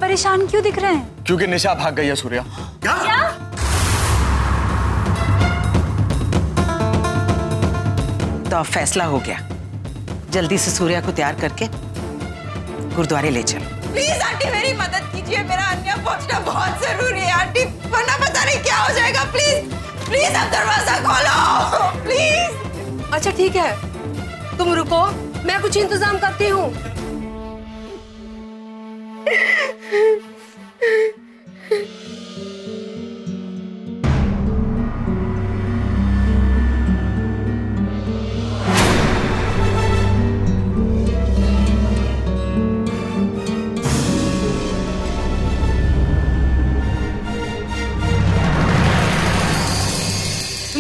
परेशान क्यों दिख रहे हैं? क्योंकि निशा भाग गई है सूर्या। क्या? तो अब फैसला हो गया, जल्दी से सूर्या को तैयार करके गुरुद्वारे ले चलो। प्लीज आंटी मेरी मदद कीजिए, मेरा अन्य पहुंचना बहुत जरूरी है आंटी, वरना पता नहीं क्या हो जाएगा। प्लीज प्लीज आप दरवाजा खोलो प्लीज। अच्छा ठीक है, तुम रुको, मैं कुछ इंतजाम करती हूँ।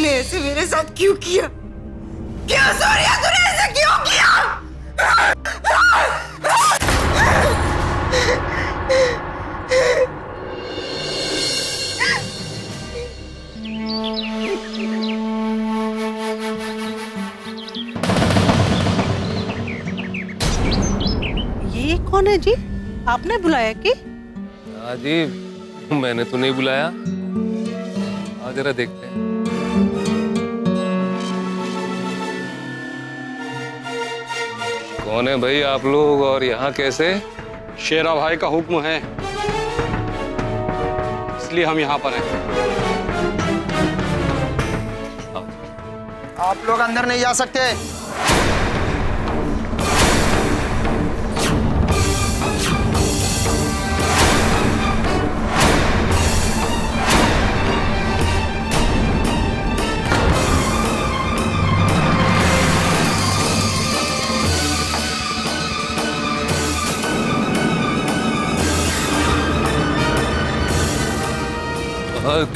ऐसे मेरे साथ क्यों किया? क्यों सूर्या तूने ऐसे क्यों किया? ये कौन है जी? आपने बुलाया कि? हाँ जी, मैंने तो नहीं बुलाया। आ जरा देखते हैं। कौन है भाई आप लोग और यहाँ कैसे? शेरा भाई का हुक्म है, इसलिए हम यहाँ पर हैं। आप लोग अंदर नहीं जा सकते।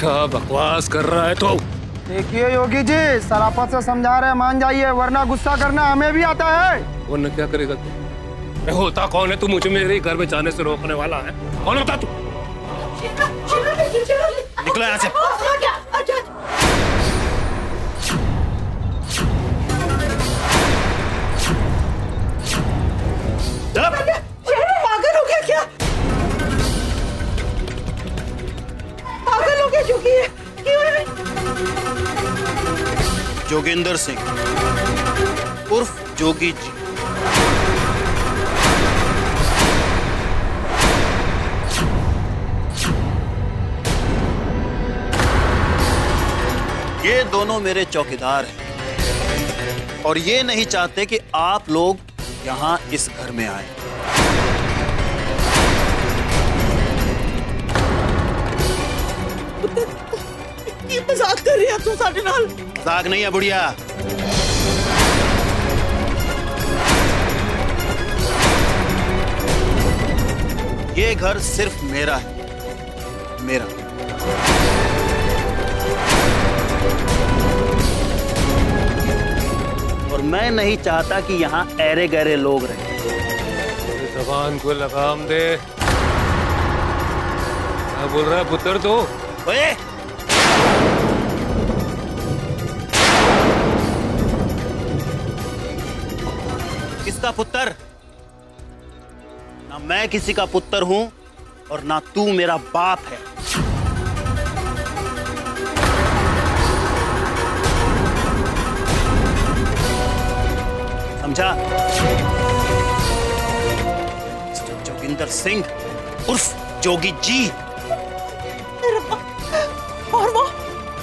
क्या बकवास कर रहा है तो? देखिए योगी जी, सराफत से समझा रहे, मान जाइए, वरना गुस्सा करना हमें भी आता है। वरना क्या करेगा तू? मैं होता कौन है तू मुझे मेरे घर में जाने से रोकने वाला है? कौन होता तू? निकलो यहाँ से। पागल हो गया क्या? पागल हो गया जोगी है? क्यों है? जोगिंदर सिंह उर्फ जोगी जी। ये दोनों मेरे चौकीदार हैं और ये नहीं चाहते कि आप लोग यहाँ इस घर में आए। ये मजाक कर रही है तू साडे नाल? मजाक नहीं है बुढ़िया। ये घर सिर्फ मेरा है, मेरा। और मैं नहीं चाहता कि यहाँ ऐरे गहरे लोग रहें। जबान को लगाम दे। क्या बोल रहा है पुत्र तो? ओए! किसका पुत्र? ना मैं किसी का पुत्र हूं और ना तू मेरा बाप है। समझा? मिस्टर जोगिंदर सिंह उर्फ जोगी जी। और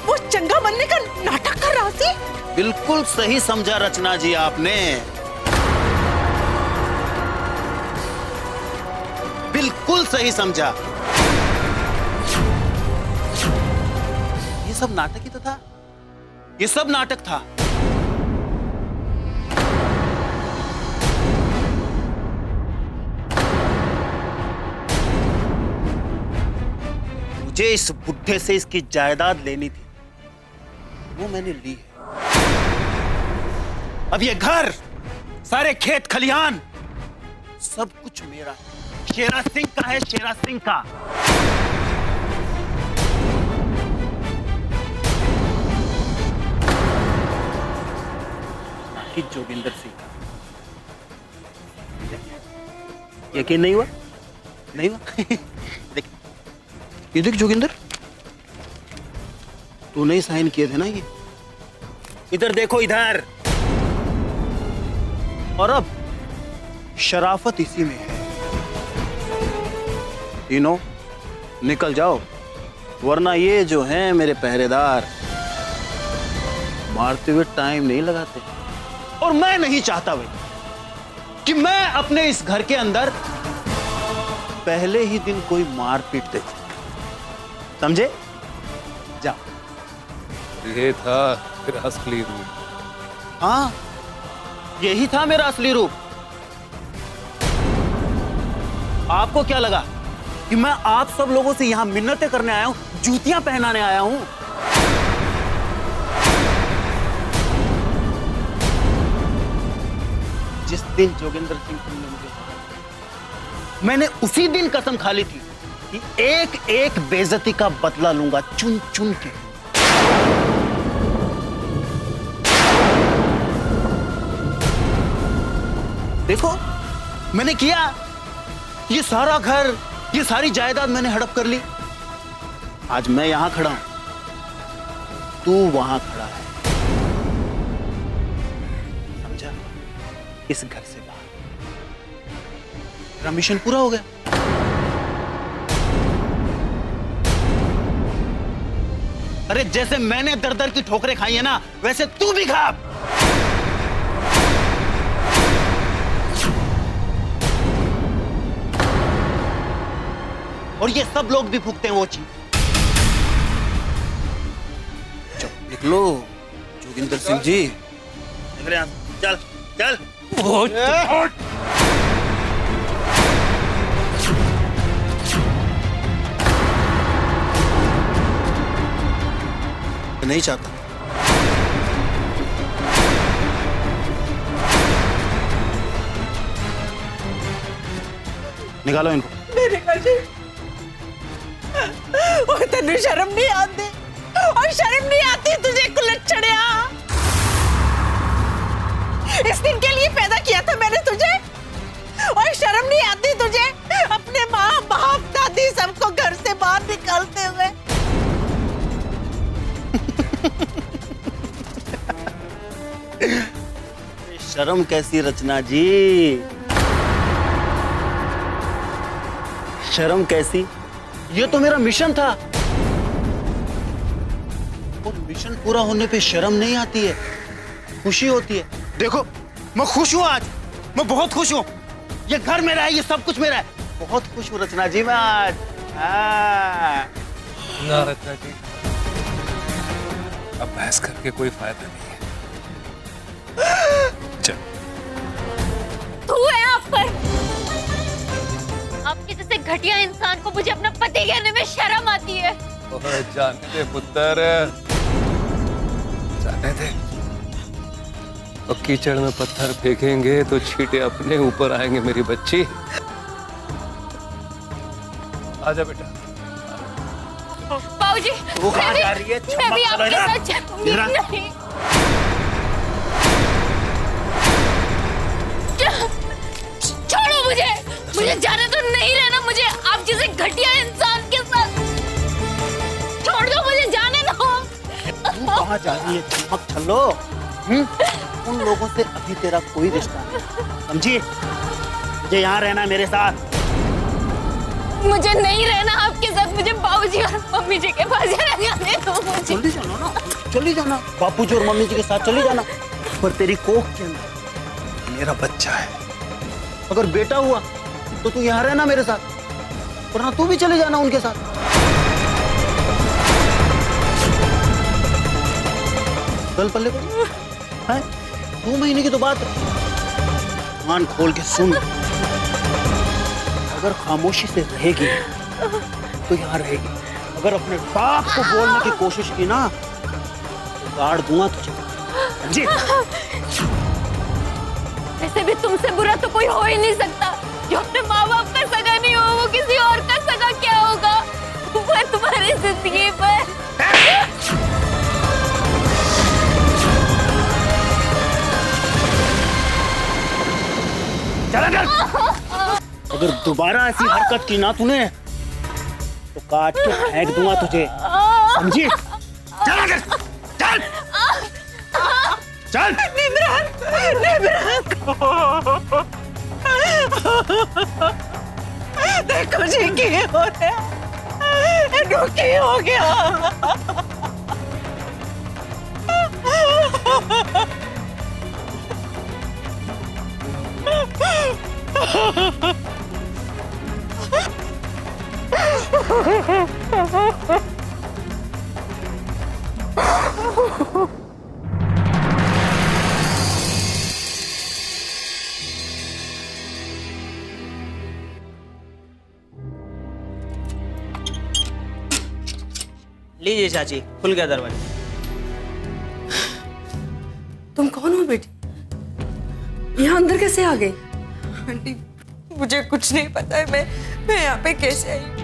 वो चंगा बनने का नाटक कर रहा थी? बिल्कुल सही समझा रचना जी आपने, बिल्कुल सही समझा। ये सब नाटक ही तो था, ये सब नाटक था। मुझे इस बुढ़े से इसकी जायदाद लेनी थी, वो मैंने ली है। अब ये घर, सारे खेत खलिहान, सब कुछ मेरा है। शेरा सिंह का है, शेरा सिंह का। बाकी जोगिंदर सिंह का। यकीन नहीं हुआ? नहीं हुआ? ये देख जोगिंदर, तूने ही साइन किए थे ना ये। इधर देखो इधर। और अब शराफत इसी में है। तीनों निकल जाओ, वरना ये जो हैं मेरे पहरेदार मारते हुए टाइम नहीं लगाते। और मैं नहीं चाहता भाई कि मैं अपने इस घर के अंदर पहले ही दिन कोई मारपीट देखूं, समझे? जाओ। ये था तेरा असली रूप। हाँ, यही था मेरा असली रूप। आपको क्या लगा कि मैं आप सब लोगों से यहां मिन्नतें करने आया हूं, जूतियां पहनाने आया हूं? जिस दिन जोगिंदर सिंह तुमने मुझे कहा, मैंने उसी दिन कसम खा ली थी कि एक एक बेइज्जती का बदला लूंगा, चुन चुन के। देखो मैंने किया, ये सारा घर, ये सारी जायदाद मैंने हड़प कर ली। आज मैं यहां खड़ा हूं, तू वहां खड़ा है, समझा? इस घर से बाहर मेरा मिशन पूरा हो गया। अरे जैसे मैंने दर दर की ठोकरें खाई है ना, वैसे तू भी खा। और ये सब लोग भी भुगते हैं वो चीज। चल निकलो जोगिंदर सिंह जी, निकले यहां से। चल चल। नहीं चाहता। निकालो इनको। और तेनू शर्म नहीं आती? और शर्म नहीं आती तुझे कुलच्छड़िया? इस दिन के लिए पैदा किया था मैंने तुझे, और शर्म नहीं आती तुझे अपने माँ बाप दादी सबको घर से बाहर निकालते हुए? शर्म कैसी रचना जी, शर्म कैसी? ये तो मेरा मिशन था, और मिशन पूरा होने पे शर्म नहीं आती है, खुशी होती है। देखो मैं खुश हूं आज, मैं बहुत खुश हूं। ये घर मेरा है, ये सब कुछ मेरा है, बहुत खुश हूं रचना जी मैं आज। ना रत्ना जी, अब बहस करके कोई फायदा नहीं है। चल। तू है आप पर। आपके जैसे घटिया इंसान को मुझे अपना पति कहने में शर्म आती है। जाने दे पुत्र, जाने दे। और कीचड़ में पत्थर फेंकेंगे तो छींटे अपने ऊपर आएंगे मेरी बच्ची। आजा बेटा। बाबूजी, वो कहाँ जा रही है? मैं भी आपके साथ चलूंगी। नहीं। छोड़ो मुझे जाने तो नहीं रहना मुझे आप जैसे घटिया इंसान के साथ। छोड़ दो मुझे, जाने दो। तू कहाँ जा रही है चमक छल्लो? उन लोगों से अभी तेरा कोई रिश्ता नहीं, समझी? मुझे यहाँ रहना मेरे साथ। मुझे नहीं रहना आपके साथ, मुझे बाबूजी और मम्मी जी के पास जाने दो मुझे। चली जाना ना, चली जाना, बापूजी और मम्मी जी के साथ चली जाना। पर तेरी कोख के अंदर मेरा बच्चा है, अगर बेटा हुआ तो तू यहाँ रहना मेरे साथ, वरना तू भी चले जाना उनके साथ। कल पल्ले है 2 महीने की तो बात है। कान खोल के सुन, अगर खामोशी से रहेगी तो यहाँ रहेगी, अगर अपने बाप को बोलने की कोशिश की ना तो गाड़ दूंगा तुझे, समझी? वैसे भी तुमसे बुरा तो कोई हो ही नहीं सकता। जो अपने माँ बाप का सगा नहीं हो वो किसी और का सगा क्या होगा? वो तुम्हारी जिंदगी पर। चला कर। अगर दोबारा ऐसी हरकत की ना तूने तो काट के फेंक दूंगा तुझे, समझी? चल आगे, चल चल। देखो जी क्या हो रहा है, दुखी हो गया। लीजिए चाची, खुल गया दरवाजा। तुम कौन हो बेटी? यहाँ अंदर कैसे आ गई? आंटी मुझे कुछ नहीं पता है, मैं यहाँ पे कैसे आई?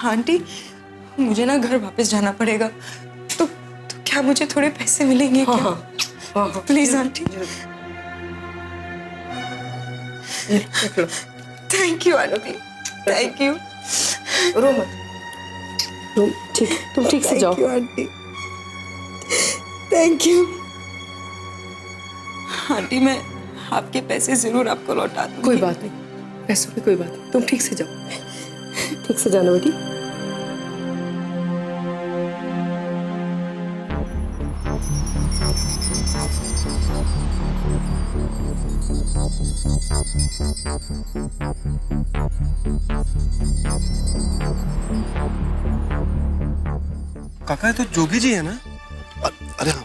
आंटी मुझे ना घर वापस जाना पड़ेगा, तो क्या मुझे थोड़े पैसे मिलेंगे क्या? हाँ, please aunty. Thank you aunty, thank you. रो मत, ठीक, तुम ठीक से जाओ। Thank you aunty, thank you. Aunty मैं आपके पैसे जरूर आपको लौटा दूंगी। कोई बात नहीं, पैसों की कोई बात नहीं, तुम ठीक से जाओ, ठीक से जाना बेटी। काका ये तो जोगी जी है ना? अरे हाँ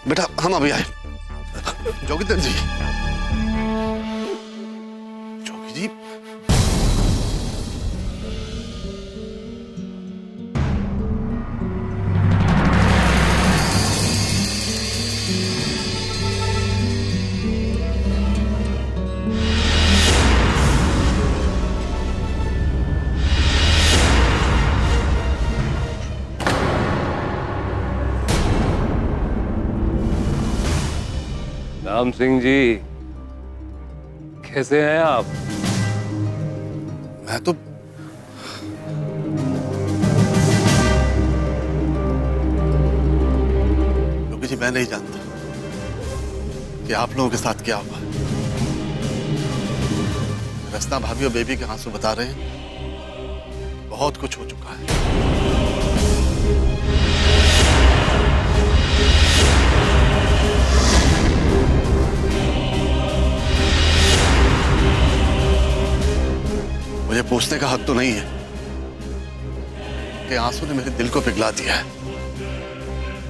बेटा, हम अभी आए। जोगिंदर जी, जोगी जी, राम सिंह जी, कैसे हैं आप? मैं तो जोगी जी, मैं नहीं जानता कि आप लोगों के साथ क्या हुआ। रस्ता भाभी और बेबी के आंसू बता रहे हैं बहुत कुछ हो चुका है। मुझे पूछने का हक तो नहीं है कि आंसू ने मेरे दिल को पिघला दिया है।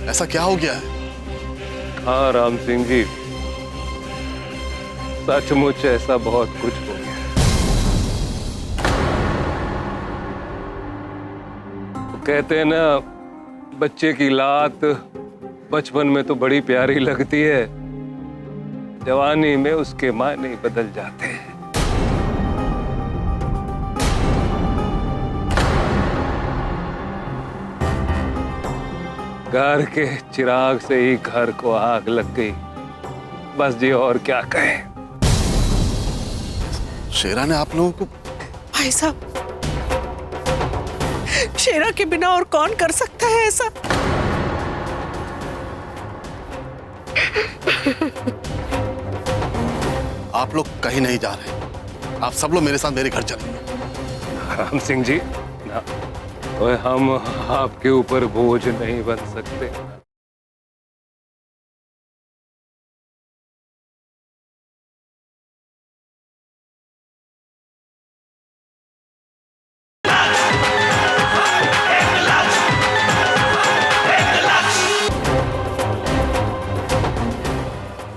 ऐसा क्या हो गया है? हाँ राम सिंह जी, सचमुच ऐसा बहुत कुछ हो गया। तो कहते हैं ना, बच्चे की लात बचपन में तो बड़ी प्यारी लगती है, जवानी में उसके मायने बदल जाते हैं। घर के चिराग से ही घर को आग लग गई, बस जी और क्या कहें। शेरा ने आप लोगों को? भाई साहब, शेरा के बिना और कौन कर सकता है ऐसा? आप लोग कहीं नहीं जा रहे, आप सब लोग मेरे साथ मेरे घर चलेंगे। राम सिंह जी ना, ओए हम आपके ऊपर बोझ नहीं बन सकते।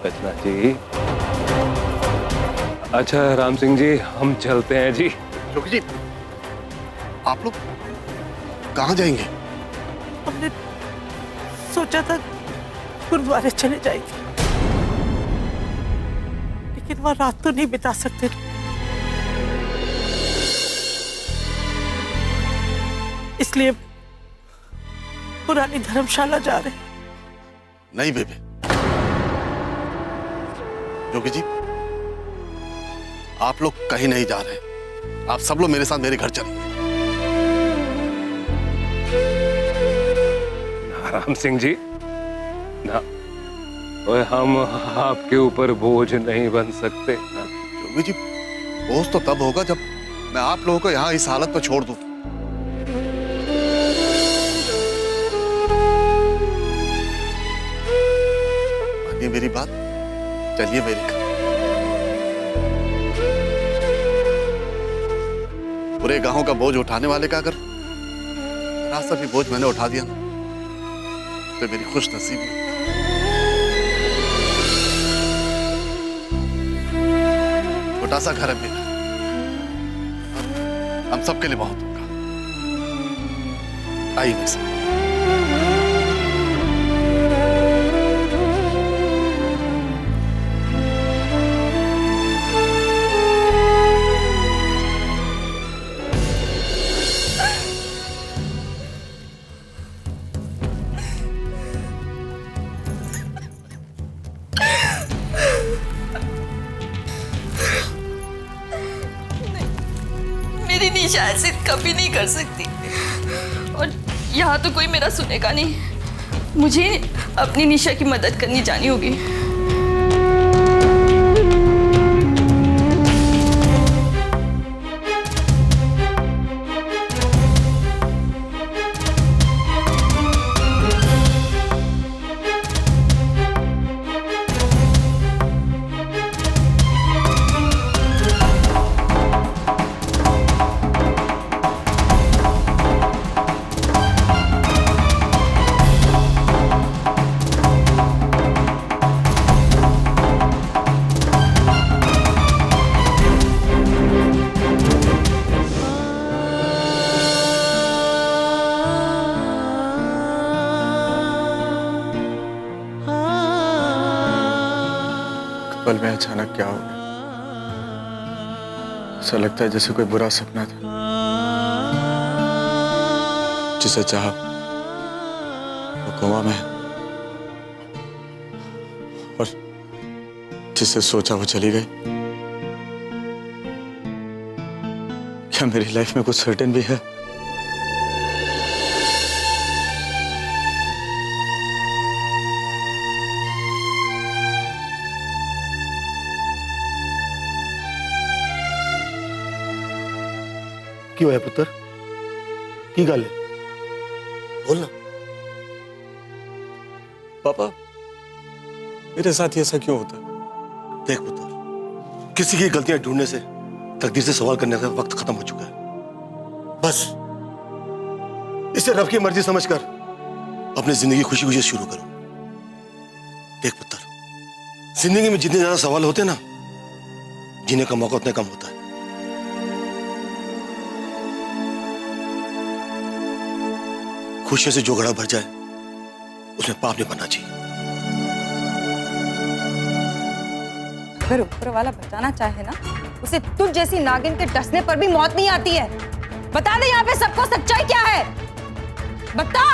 रचना जी, अच्छा राम सिंह जी, हम चलते हैं जी। जोगी जी, आप लोग कहाँ जाएंगे? हमने सोचा था गुरुद्वारे चले जाएंगे, लेकिन वह रात तो नहीं बिता सकते। इसलिए पुरानी धर्मशाला जा रहे। नहीं बेबे, योगी जी आप लोग कहीं नहीं जा रहे, आप सब लोग मेरे साथ मेरे घर चलेंगे। राम सिंह जी ना, ओए हम आपके ऊपर बोझ नहीं बन सकते ना। योगी जी बोझ तो तब होगा जब मैं आप लोगों को यहाँ इस हालत में छोड़ दूं। मानिए मेरी बात, चलिए मेरे घर। पूरे गांव का बोझ उठाने वाले का अगर जरा सा भी बोझ मैंने उठा दिया ना, तो मेरी खुश नसीबी। छोटा सा घर है मेरा, हम सबके लिए बहुत होगा। आइए मेरे साथ। मेरी निशा ऐसे कभी नहीं कर सकती, और यहाँ तो कोई मेरा सुनेगा नहीं। मुझे अपनी निशा की मदद करनी जानी होगी। पल में अचानक क्या हो गया? ऐसा लगता है जैसे कोई बुरा सपना था। जिसे चाहा वो कोमा में, और जिसे सोचा वो चली गई। क्या मेरी लाइफ में कुछ सर्टेन भी है? क्यों है पुत्र? की गल है? बोलना। पापा मेरे साथ ही ऐसा क्यों होता है? देख पुत्र, किसी की गलतियां ढूंढने से तकदीर से सवाल करने का वक्त खत्म हो चुका है। बस इसे रब की मर्जी समझकर अपनी जिंदगी खुशी खुशी शुरू करो। देख पुत्र, जिंदगी में जितने ज्यादा सवाल होते हैं ना, जीने का मौका उतना कम होता है। खुशियों से जो घड़ा भर जाए उसमें पाप नहीं बनना चाहिए। अगर ऊपर वाला बचाना चाहे ना, उसे तुझ जैसी नागिन के डसने पर भी मौत नहीं आती है। बता दे यहाँ पे सबको सच्चाई क्या है, बता।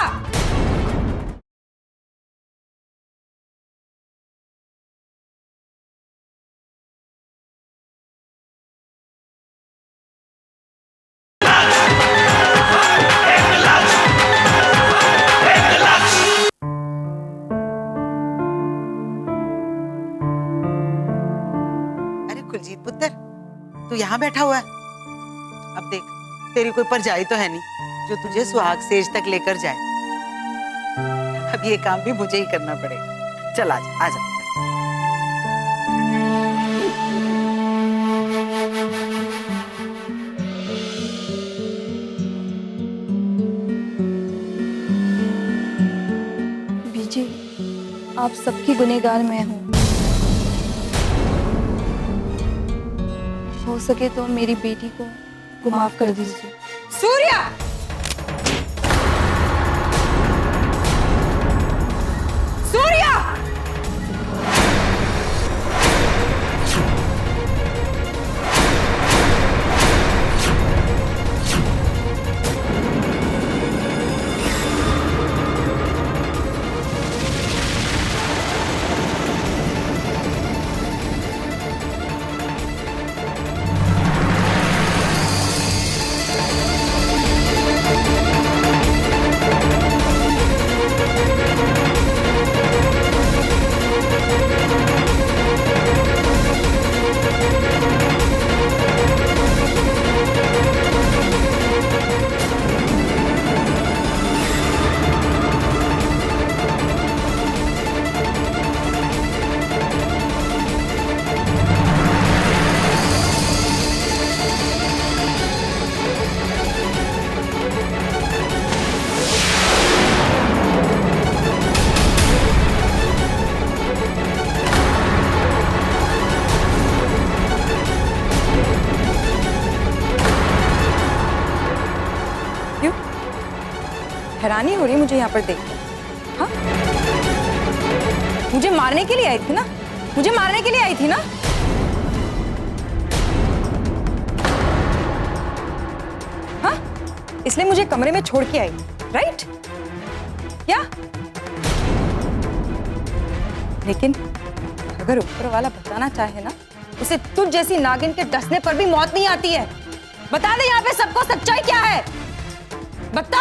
कुलजीत पुत्र, तू यहाँ बैठा हुआ है? अब देख, तेरी कोई परजाई तो है नहीं जो तुझे सुहाग सेज तक लेकर जाए। अब ये काम भी मुझे ही करना पड़ेगा। चल आजा आजा। बीजी, आप सबकी गुनहगार मैं हूँ। हो सके तो मेरी बेटी को माफ कर दीजिए। सूर्या, हैरानी हो रही है मुझे यहाँ पर देखकर। हाँ, मुझे मारने के लिए आई थी ना, मुझे मारने के लिए आई थी ना। हाँ, इसलिए मुझे कमरे में छोड़ के आई, राइट? क्या? लेकिन अगर ऊपर वाला बचाना चाहे ना, उसे तुझ जैसी नागिन के डसने पर भी मौत नहीं आती है। बता दे यहाँ पे सबको सच्चाई क्या है, बता।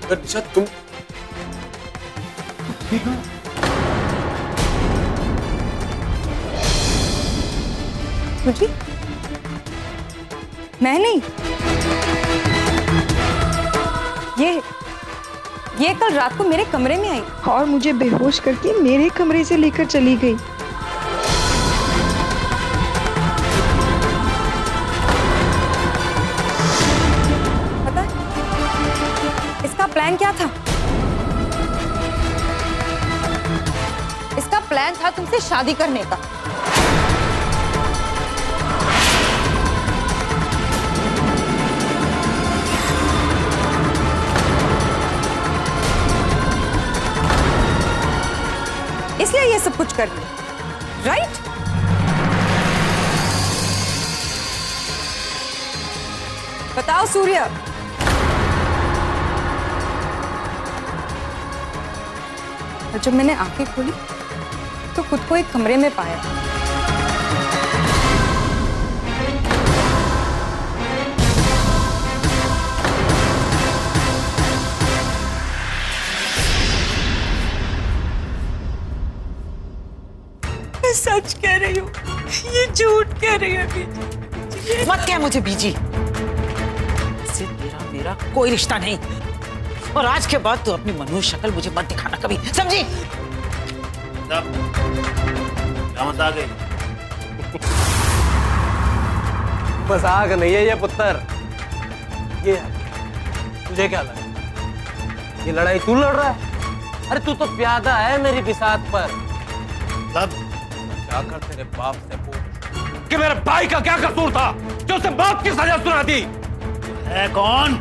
निशा तुम मुझे मैं नहीं, ये कल रात को मेरे कमरे में आई और मुझे बेहोश करके मेरे कमरे से लेकर चली गई। पता है इसका प्लान क्या था? इसका प्लान था तुमसे शादी करने का। इसलिए ये सब कुछ कर लिया, राइट? बताओ सूर्य, और जब मैंने आंखें खोली तो खुद को एक कमरे में पाया। सच कह रही हूँ, ये झूठ कह रही है बीजी। मत क्या मुझे बीजी, इससे तेरा मेरा कोई रिश्ता नहीं। और आज के बाद तू अपनी मनहूस शक्ल मुझे मत दिखाना कभी, समझी? आ गई। मजाक नहीं है ये पुत्र। ये तुझे क्या लगा, ये लड़ाई तू लड़ रहा है? अरे तू तो प्यादा है मेरी बिसात पर। जाकर तेरे बाप से पूछ कि मेरे भाई का क्या कसूर था जो उसे मौत की सजा सुना दी। है कौन?